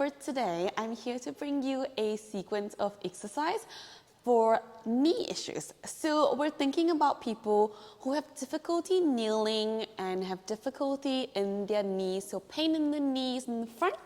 for today, I'm here to bring you a sequence of exercise for knee issues. So we're thinking about people who have difficulty kneeling and have difficulty in their knees, so pain in the knees in the front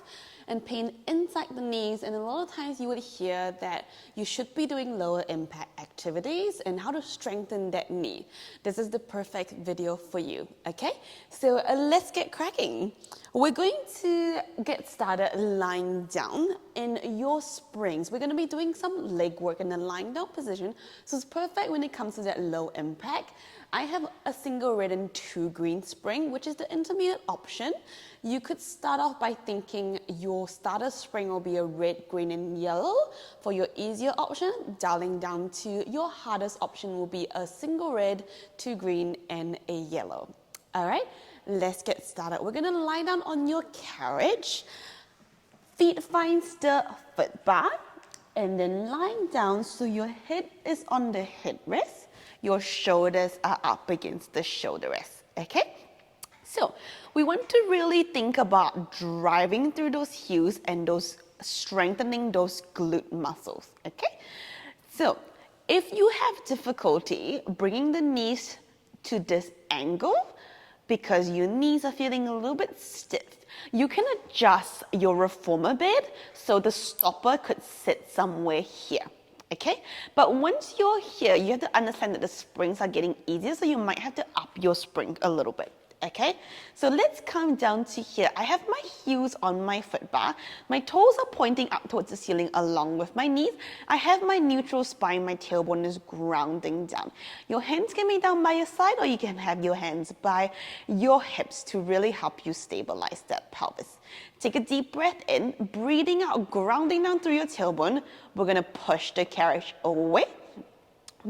and pain inside the knees, and a lot of times you would hear that you should be doing lower impact activities and how to strengthen that knee. This is the perfect video for you, okay? So let's get cracking. We're going to get started lying down in your springs. We're going to be doing some leg work in the lying down position, so it's perfect when it comes to that low impact. I have a single red and 2 green spring, which is the intermediate option. You could start off by thinking your starter spring will be a red, green, and yellow. For your easier option, dialing down to your hardest option will be a single red, 2 green, and a yellow. All right, let's get started. We're gonna lie down on your carriage. Feet finds the foot bar, and then lying down so your head is on the headrest. Your shoulders are up against the shoulder rest, okay? So we want to really think about driving through those heels and those strengthening those glute muscles, okay? So if you have difficulty bringing the knees to this angle because your knees are feeling a little bit stiff, you can adjust your reformer bed so the stopper could sit somewhere here. Okay, but once you're here, you have to understand that the springs are getting easier, so you might have to up your spring a little bit. Okay, so let's come down to here. I have my heels on my foot bar. My toes are pointing up towards the ceiling along with my knees. I have my neutral spine, my tailbone is grounding down. Your hands can be down by your side, or you can have your hands by your hips to really help you stabilize that pelvis. Take a deep breath in, breathing out, grounding down through your tailbone. We're gonna push the carriage away.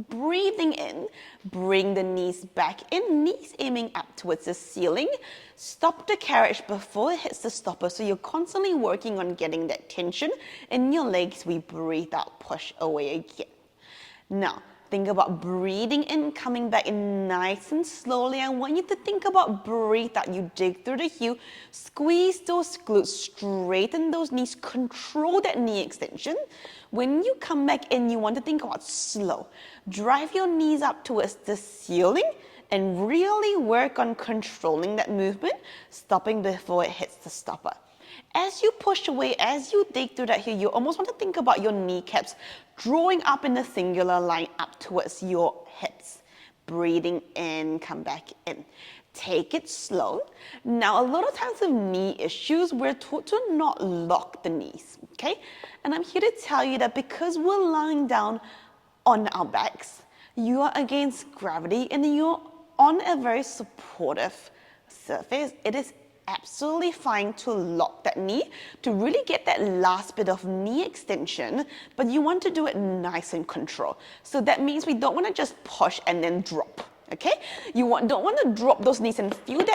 Breathing in, bring the knees back in, knees aiming up towards the ceiling. Stop the carriage before it hits the stopper, so you're constantly working on getting that tension in your legs. We breathe out, push away again. Now, think about breathing in, coming back in nice and slowly. I want you to think about breathe out. You dig through the heel, squeeze those glutes, straighten those knees, control that knee extension. When you come back in, you want to think about slow. Drive your knees up towards the ceiling and really work on controlling that movement, stopping before it hits the stopper. As you push away, as you dig through that heel, you almost want to think about your kneecaps drawing up in a singular line up towards your hips. Breathing in, come back in. Take it slow. Now, a lot of times with knee issues, we're taught to not lock the knees, okay? And I'm here to tell you that because we're lying down on our backs, you are against gravity and you're on a very supportive surface. It is absolutely fine to lock that knee to really get that last bit of knee extension, but you want to do it nice and controlled. So that means we don't want to just push and then drop. Okay, don't want to drop those knees and feel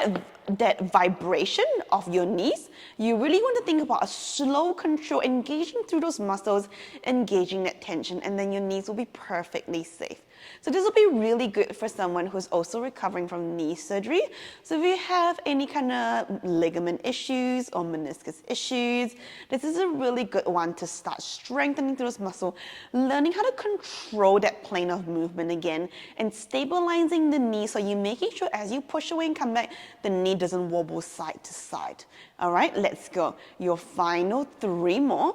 that vibration of your knees. You really want to think about a slow control, engaging through those muscles, engaging that tension, and then your knees will be perfectly safe. So this will be really good for someone who's also recovering from knee surgery. So if you have any kind of ligament issues or meniscus issues, this is a really good one to start strengthening through those muscles, learning how to control that plane of movement again, and stabilizing the knee, so you're making sure as you push away and come back, the knee doesn't wobble side to side. All right, let's go. Your final 3 more.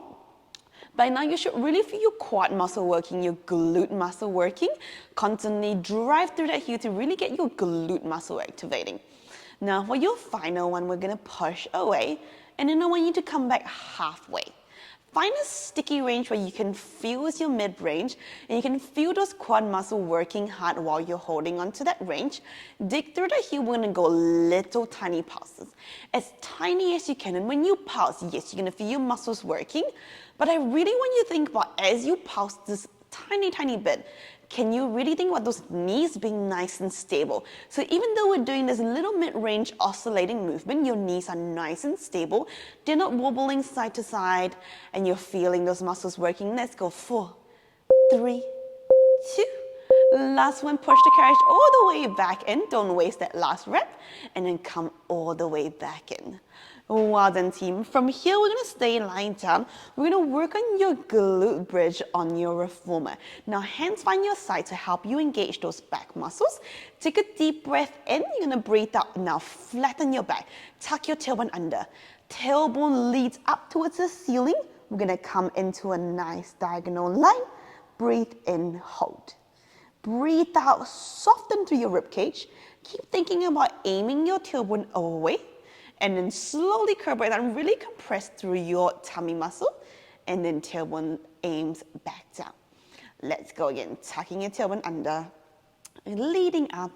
By now, you should really feel your quad muscle working, your glute muscle working. Constantly drive through that heel to really get your glute muscle activating. Now, for your final one, we're gonna push away, and then I want you to come back halfway. Find a sticky range where you can feel as your mid-range, and you can feel those quad muscle working hard while you're holding onto that range. Dig through the heel, we're gonna go little tiny pulses, as tiny as you can. And when you pulse, yes, you're gonna feel your muscles working, but I really want you to think about, as you pulse this tiny bit, can you really think about those knees being nice and stable? So even though we're doing this little mid-range oscillating movement, your knees are nice and stable. They're not wobbling side to side, and you're feeling those muscles working. Let's go. 4, 3, 2. Last one, push the carriage all the way back in. Don't waste that last rep. And then come all the way back in. Well done, team. From here, we're going to stay lying down. We're going to work on your glute bridge on your reformer. Now, hands find your side to help you engage those back muscles. Take a deep breath in. You're going to breathe out. Now, flatten your back. Tuck your tailbone under. Tailbone leads up towards the ceiling. We're going to come into a nice diagonal line. Breathe in, hold. Breathe out, soften through your rib cage. Keep thinking about aiming your tailbone away. And then slowly curve it and really compress through your tummy muscle. And then tailbone aims back down. Let's go again. Tucking your tailbone under. Leading up.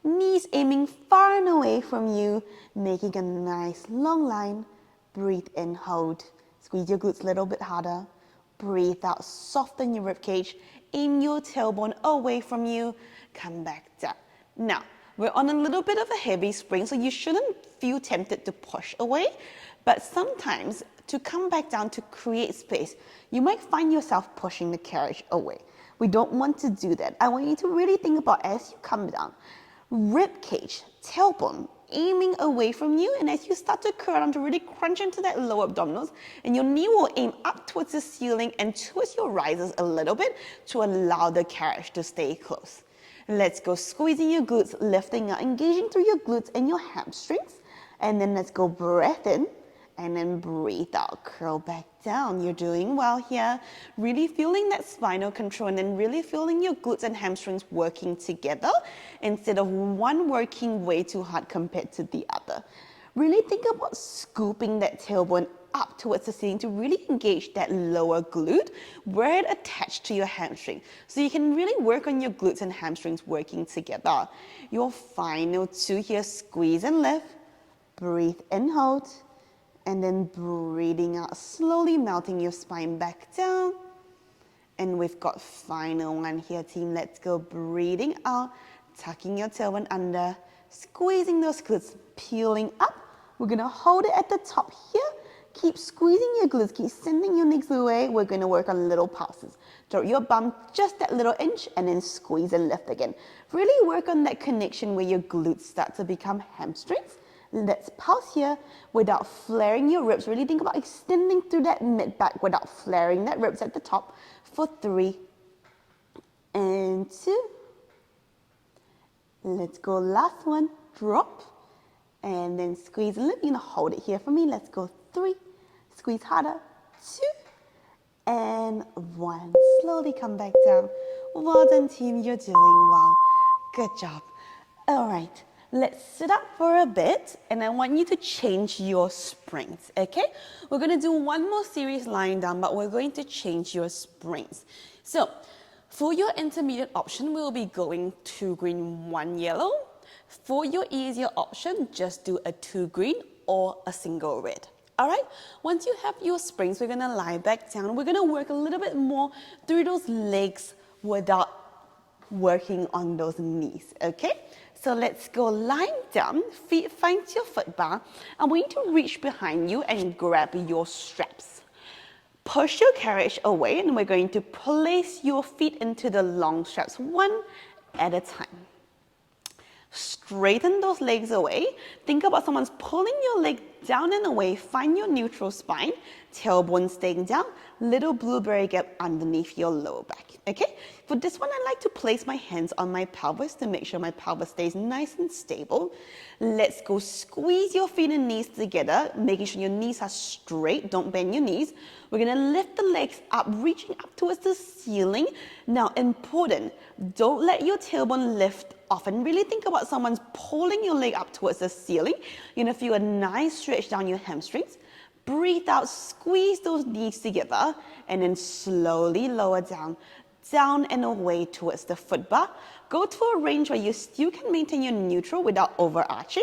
Knees aiming far and away from you. Making a nice long line. Breathe in, hold. Squeeze your glutes a little bit harder. Breathe out, soften your rib cage. Aim your tailbone away from you. Come back down. Now, we're on a little bit of a heavy spring, so you shouldn't feel tempted to push away. But sometimes, to come back down to create space, you might find yourself pushing the carriage away. We don't want to do that. I want you to really think about as you come down, rib cage, tailbone, aiming away from you. And as you start to curl down to really crunch into that lower abdominals, and your knee will aim up towards the ceiling and towards your risers a little bit to allow the carriage to stay close. Let's go squeezing your glutes, lifting out, engaging through your glutes and your hamstrings. And then let's go breath in and then breathe out. Curl back down. You're doing well here. Really feeling that spinal control and then really feeling your glutes and hamstrings working together instead of one working way too hard compared to the other. Really think about scooping that tailbone up towards the ceiling to really engage that lower glute where it attached to your hamstring. So you can really work on your glutes and hamstrings working together. Your final two here, squeeze and lift, breathe and hold, and then breathing out, slowly melting your spine back down. And we've got final one here, team. Let's go breathing out, tucking your tailbone under, squeezing those glutes, peeling up. We're gonna hold it at the top here. Keep squeezing your glutes, keep sending your legs away. We're going to work on little pulses. Drop your bum just that little inch and then squeeze and lift again. Really work on that connection where your glutes start to become hamstrings. Let's pulse here without flaring your ribs. Really think about extending through that mid-back without flaring that ribs at the top for 3 and 2. Let's go last one. Drop and then squeeze and lift. You're going to hold it here for me. Let's go 3, squeeze harder, 2, and 1. Slowly come back down. Well done, team, you're doing well. Good job. All right, let's sit up for a bit, and I want you to change your springs, okay? We're gonna do one more series lying down, but we're going to change your springs. So, for your intermediate option, we'll be going 2 green, 1 yellow. For your easier option, just do a 2 green or a single red. All right, once you have your springs, we're gonna lie back down. We're gonna work a little bit more through those legs without working on those knees, okay? So let's go lying down, feet find your foot bar. I want you to reach behind you and grab your straps. Push your carriage away and we're going to place your feet into the long straps, one at a time. Straighten those legs away. Think about someone's pulling your leg down and away. Find your neutral spine. Tailbone staying down. Little blueberry gap underneath your lower back. Okay? For this one, I like to place my hands on my pelvis to make sure my pelvis stays nice and stable. Let's go squeeze your feet and knees together, making sure your knees are straight. Don't bend your knees. We're going to lift the legs up, reaching up towards the ceiling. Now, important, don't let your tailbone lift off and really think about someone's pulling your leg up towards the ceiling. You're going to feel a nice stretch down your hamstrings. Breathe out, squeeze those knees together, and then slowly lower down and away towards the foot bar. Go to a range where you still can maintain your neutral without overarching,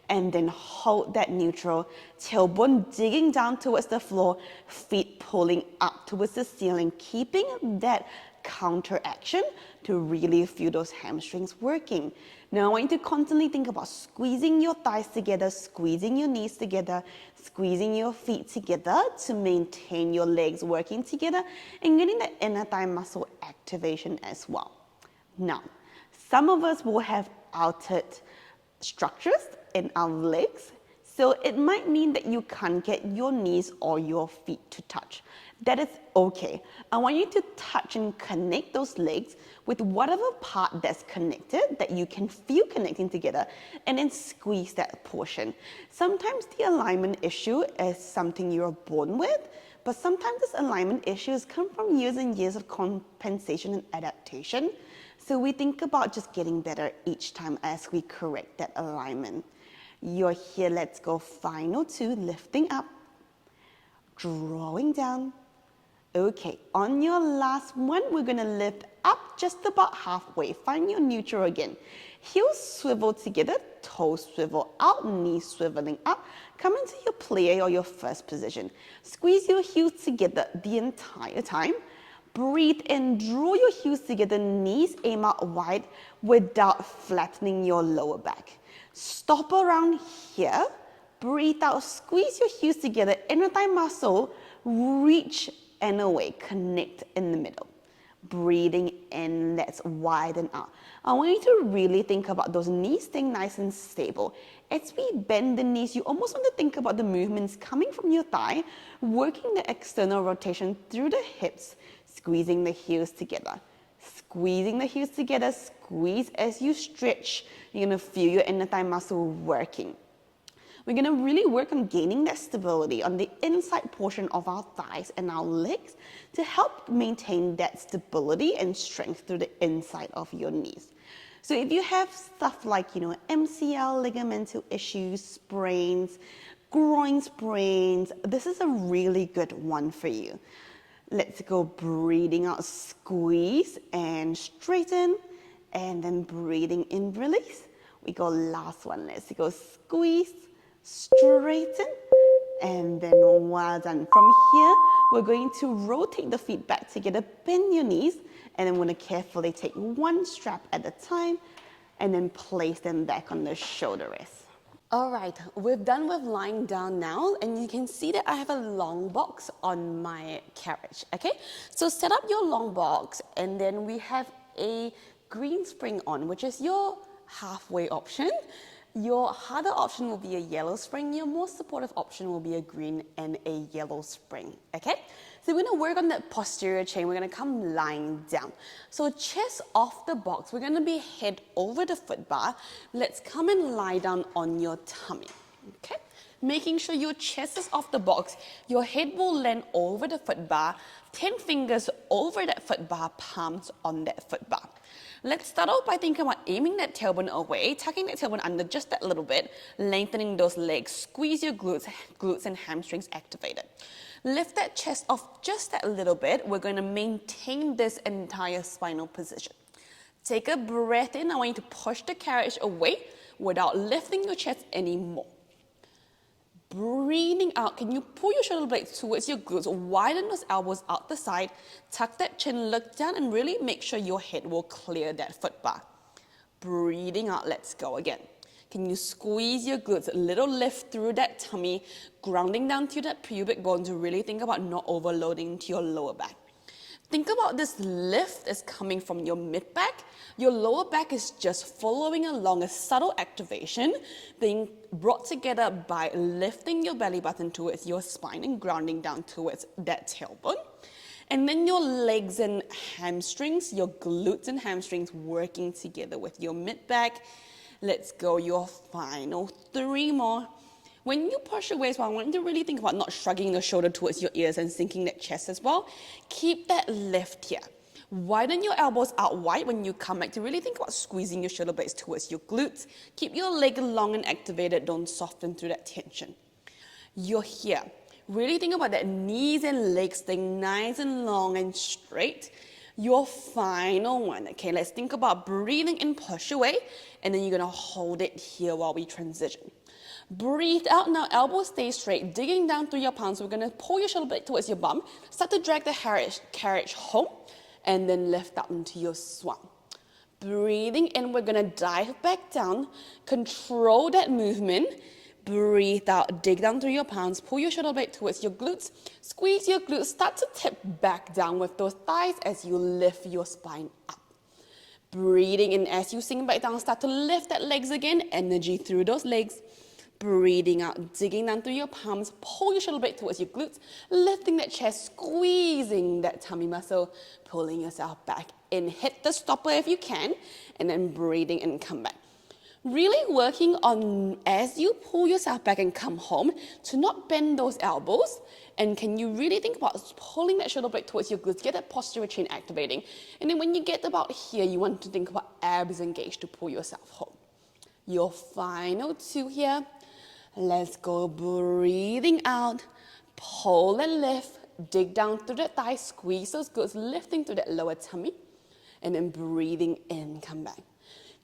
and then hold that neutral, tailbone digging down towards the floor, feet pulling up towards the ceiling, keeping that counter action to really feel those hamstrings working. Now I want you to constantly think about squeezing your thighs together, squeezing your knees together, squeezing your feet together to maintain your legs working together and getting the inner thigh muscle activation as well. Now, some of us will have altered structures in our legs. So it might mean that you can't get your knees or your feet to touch. That is okay. I want you to touch and connect those legs with whatever part that's connected that you can feel connecting together, and then squeeze that portion. Sometimes the alignment issue is something you're born with, but sometimes this alignment issues come from years and years of compensation and adaptation. So we think about just getting better each time as we correct that alignment. You're here, let's go. Final two, lifting up, drawing down. Okay, on your last one, we're gonna lift up just about halfway. Find your neutral again. Heels swivel together, toes swivel out, knees swiveling up. Come into your plie or your first position. Squeeze your heels together the entire time. Breathe in, draw your heels together, knees aim out wide without flattening your lower back. Stop around here, breathe out, squeeze your heels together, inner thigh muscle, reach and away, connect in the middle. Breathing in, let's widen out. I want you to really think about those knees staying nice and stable. As we bend the knees, you almost want to think about the movements coming from your thigh, working the external rotation through the hips, squeezing the heels together. Squeezing the heels together, squeeze as you stretch. You're gonna feel your inner thigh muscle working. We're gonna really work on gaining that stability on the inside portion of our thighs and our legs to help maintain that stability and strength through the inside of your knees. So if you have stuff like, MCL, ligamental issues, sprains, groin sprains, this is a really good one for you. Let's go, breathing out, squeeze and straighten, and then breathing in, release. We go last one, let's go, squeeze, straighten, and then well done. From here, we're going to rotate the feet back together, bend your knees, and then we're going to carefully take one strap at a time and then place them back on the shoulder rest. All right, we're done with lying down now, and you can see that I have a long box on my carriage, okay? So set up your long box, and then we have a green spring on, which is your halfway option. Your harder option will be a yellow spring. Your more supportive option will be a green and a yellow spring, okay? So we're gonna work on that posterior chain. We're gonna come lying down. So chest off the box. We're gonna be head over the foot bar. Let's come and lie down on your tummy, okay? Making sure your chest is off the box. Your head will land over the foot bar. 10 fingers over that foot bar, palms on that foot bar. Let's start off by thinking about aiming that tailbone away, tucking that tailbone under just that little bit, lengthening those legs, squeeze your glutes and hamstrings activated. Lift that chest off just that little bit. We're going to maintain this entire spinal position. Take a breath in. I want you to push the carriage away without lifting your chest anymore. Breathing out, can you pull your shoulder blades towards your glutes, widen those elbows out the side, tuck that chin, look down, and really make sure your head will clear that foot bar. Breathing out, let's go again. Can you squeeze your glutes, a little lift through that tummy, grounding down to that pubic bone to really think about not overloading to your lower back. Think about this lift is coming from your mid-back. Your lower back is just following along, a subtle activation being brought together by lifting your belly button towards your spine and grounding down towards that tailbone. And then your legs and hamstrings, your glutes and hamstrings working together with your mid-back. Let's go, your final 3 more. When you push away as well, I want you to really think about not shrugging the shoulder towards your ears and sinking that chest as well. Keep that lift here. Widen your elbows out wide when you come back to really think about squeezing your shoulder blades towards your glutes. Keep your leg long and activated. Don't soften through that tension. You're here. Really think about that knees and legs staying nice and long and straight. Your final one. Okay, let's think about breathing in, push away, and then you're going to hold it here while we transition. Breathe out now, elbows stay straight, digging down through your palms. We're going to pull your shoulder blade towards your bum, start to drag the carriage home, and then lift up into your swan. Breathing in, we're going to dive back down, control that movement. Breathe out, dig down through your palms, pull your shoulder blade towards your glutes, squeeze your glutes, start to tip back down with those thighs as you lift your spine up. Breathing in as you sink back down, start to lift that legs again, energy through those legs. Breathing out, digging down through your palms, pull your shoulder blade towards your glutes, lifting that chest, squeezing that tummy muscle, pulling yourself back in. Hit the stopper if you can, and then breathing and come back. Really working on, as you pull yourself back and come home, to not bend those elbows. And can you really think about pulling that shoulder blade towards your glutes, get that posterior chain activating. And then when you get about here, you want to think about abs engaged to pull yourself home. Your final 2 here. Let's go, breathing out, pull and lift, dig down through the thighs, squeeze those glutes, lifting through that lower tummy, and then breathing in, come back.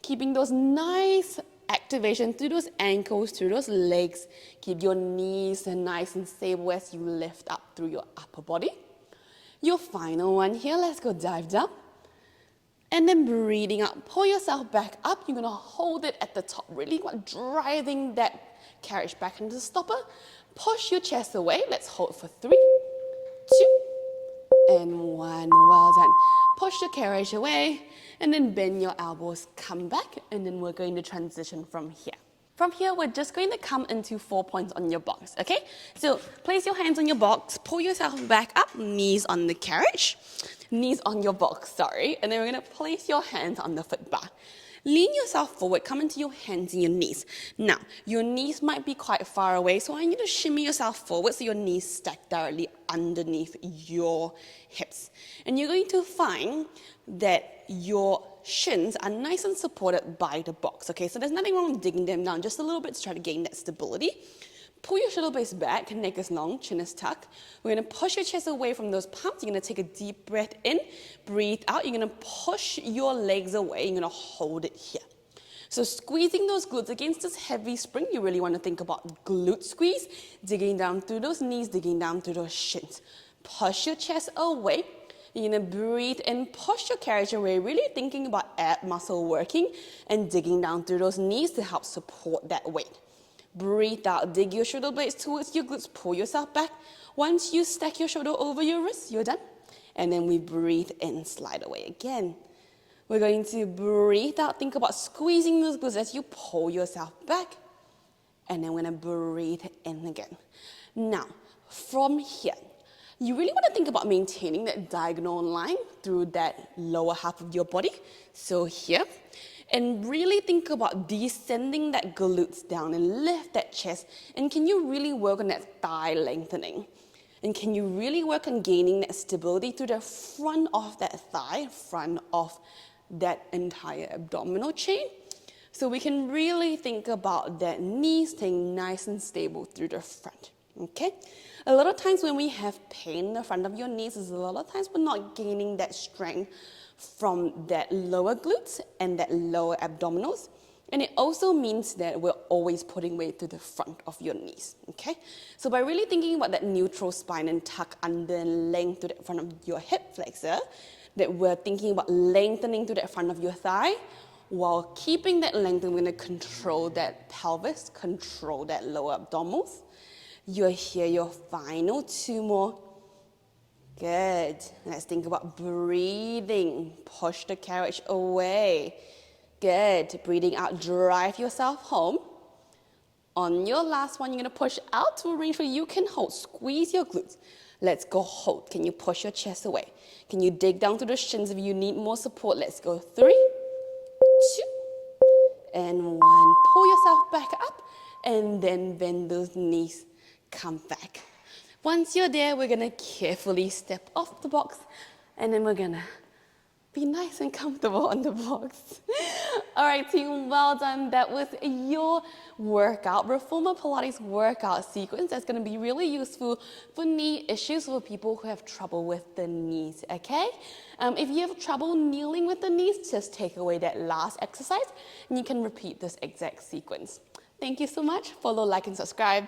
Keeping those nice activation through those ankles, through those legs. Keep your knees nice and stable as you lift up through your upper body. Your final one here, let's go dive down. And then breathing out, pull yourself back up. You're gonna hold it at the top, really driving that carriage back into the stopper. Push your chest away. Let's hold for 3, 2, and 1. Well done. Push the carriage away, and then bend your elbows, come back, and then we're going to transition from here. From here, we're just going to come into 4 points on your box, okay? So place your hands on your box, pull yourself back up, knees on the carriage, knees on your box, sorry, and then we're gonna place your hands on the foot bar. Lean yourself forward, come into your hands and your knees. Now, your knees might be quite far away, so I want you to shimmy yourself forward so your knees stack directly underneath your hips. And you're going to find that your shins are nice and supported by the box, okay? So there's nothing wrong with digging them down, just a little bit to try to gain that stability. Pull your shoulder blades back, neck is long, chin is tucked. We're gonna push your chest away from those palms. You're gonna take a deep breath in, breathe out. You're gonna push your legs away. You're gonna hold it here. So squeezing those glutes against this heavy spring, you really wanna think about glute squeeze, digging down through those knees, digging down through those shins. Push your chest away. You're gonna breathe in, push your carriage away, really thinking about ab muscle working and digging down through those knees to help support that weight. Breathe out, dig your shoulder blades towards your glutes, pull yourself back. Once you stack your shoulder over your wrist, you're done. And then we breathe in, slide away again. We're going to breathe out, think about squeezing those glutes as you pull yourself back. And then we're gonna breathe in again. Now, from here, you really want to think about maintaining that diagonal line through that lower half of your body. So here, and really think about descending that glutes down and lift that chest. And can you really work on that thigh lengthening? And can you really work on gaining that stability through the front of that thigh, front of that entire abdominal chain? So we can really think about that knee staying nice and stable through the front, okay? A lot of times when we have pain in the front of your knees, is a lot of times we're not gaining that strength from that lower glutes and that lower abdominals. And it also means that we're always putting weight to the front of your knees, okay? So by really thinking about that neutral spine and tuck under and length to the front of your hip flexor, that we're thinking about lengthening to the front of your thigh, while keeping that length, we're gonna control that pelvis, control that lower abdominals. You're here, your final 2 more. Good. Let's think about breathing. Push the carriage away. Good. Breathing out, drive yourself home. On your last one, you're gonna push out to a range where you can hold. Squeeze your glutes. Let's go hold. Can you push your chest away? Can you dig down to the shins if you need more support? Let's go 3, 2, and 1. Pull yourself back up, and then bend those knees. Come back. Once you're there, we're gonna carefully step off the box, and then we're gonna be nice and comfortable on the box. All right, team, well done. That was your workout, Reformer Pilates workout sequence that's gonna be really useful for knee issues for people who have trouble with the knees, okay? If you have trouble kneeling with the knees, just take away that last exercise, and you can repeat this exact sequence. Thank you so much. Follow, like, and subscribe.